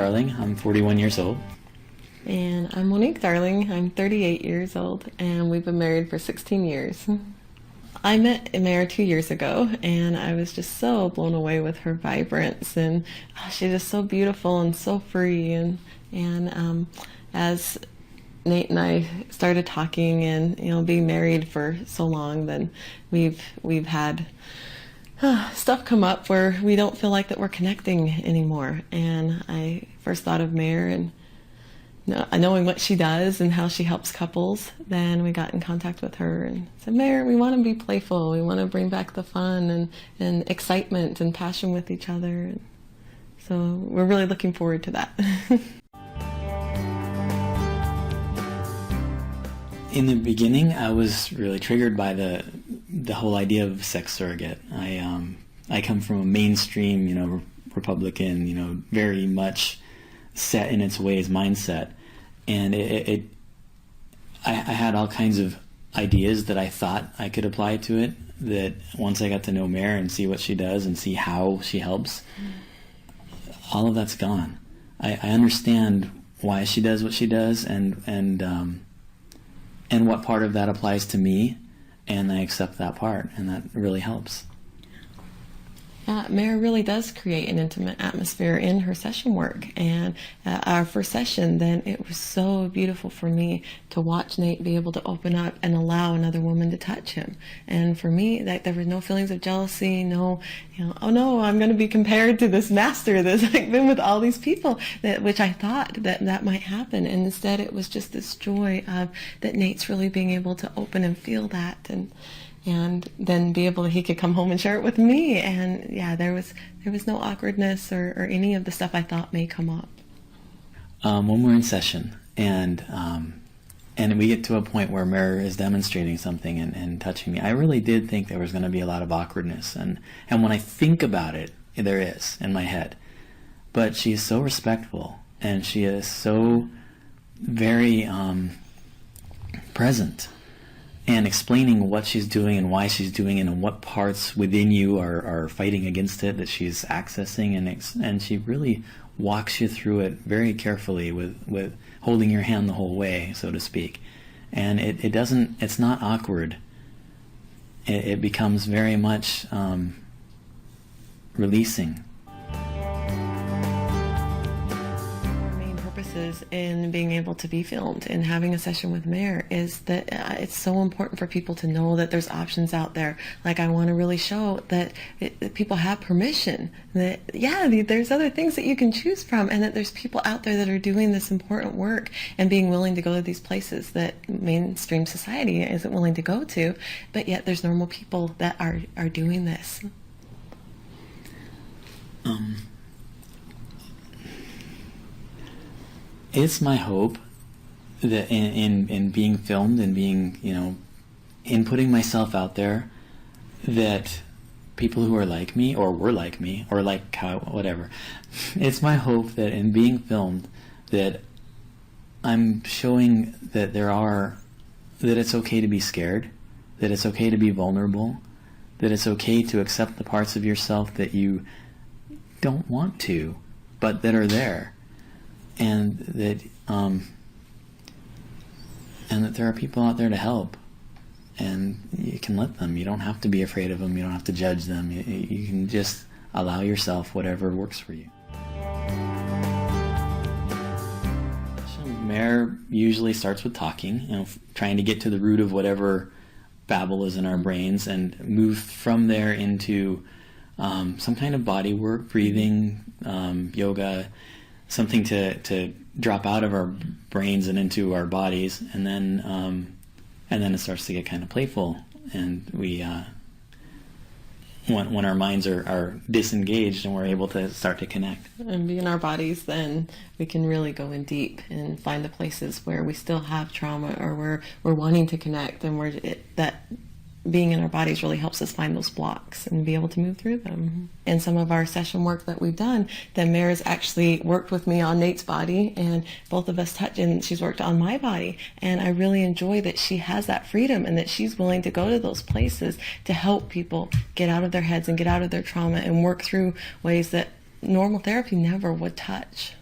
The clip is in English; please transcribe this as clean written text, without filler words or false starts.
Darling. I'm 41 years old. And I'm Monique Darling. I'm 38 years old, and we've been married for 16 years. I met Mare 2 years ago, and I was just so blown away with her vibrance, and she's just so beautiful and so free. And as Nate and I started talking, and being married for so long, then we've had stuff come up where we don't feel like that we're connecting anymore. And I first thought of Mare, and knowing what she does and how she helps couples, then we got in contact with her and said, Mare, we want to be playful. We want to bring back the fun and excitement and passion with each other. And so we're really looking forward to that. In the beginning, I was really triggered by the whole idea of sex surrogate. I come from a mainstream, Republican, very much set in its ways mindset, and I had all kinds of ideas that I thought I could apply to it, that once I got to know Mare and see what she does and see how she helps, all of that's gone. I understand why she does what she does, and what part of that applies to me, and I accept that part, and that really helps. Mare really does create an intimate atmosphere in her session work, and our first session, then it was so beautiful for me to watch Nate be able to open up and allow another woman to touch him. And for me, that there were no feelings of jealousy, no, oh no, I'm going to be compared to this master that's been with all these people, which I thought that might happen. And instead, it was just this joy of that Nate's really being able to open and feel that, and then be able, he could come home and share it with me. And yeah, there was no awkwardness or any of the stuff I thought may come up. When we're in session and we get to a point where Mare is demonstrating something and touching me, I really did think there was going to be a lot of awkwardness. And when I think about it, there is in my head. But she is so respectful, and she is so very present, and explaining what she's doing and why she's doing it and what parts within you are fighting against it that she's accessing, and she really walks you through it very carefully with holding your hand the whole way, so to speak. And it's not awkward. It becomes very much releasing. In being able to be filmed and having a session with Mare is that it's so important for people to know that there's options out there. Like, I want to really show that people have permission, that there's other things that you can choose from, and that there's people out there that are doing this important work and being willing to go to these places that mainstream society isn't willing to go to, but yet there's normal people that are doing this. It's my hope that in being filmed and being, in putting myself out there, that people who are like me, or were like me, or like whatever, it's my hope that in being filmed, that I'm showing that that it's okay to be scared, that it's okay to be vulnerable, that it's okay to accept the parts of yourself that you don't want to, but that are there. And that there are people out there to help, and you can let them. You don't have to be afraid of them. You don't have to judge them. You can just allow yourself whatever works for you. Mare usually starts with talking, trying to get to the root of whatever babble is in our brains, and move from there into some kind of body work, breathing, yoga, something to drop out of our brains and into our bodies, and then it starts to get kind of playful, and we when our minds are disengaged and we're able to start to connect and be in our bodies, then we can really go in deep and find the places where we still have trauma, or we're wanting to connect, and that being in our bodies really helps us find those blocks and be able to move through them. In some of our session work that we've done, then Mare's actually worked with me on Nate's body, and both of us touch, and she's worked on my body. And I really enjoy that she has that freedom, and that she's willing to go to those places to help people get out of their heads and get out of their trauma and work through ways that normal therapy never would touch.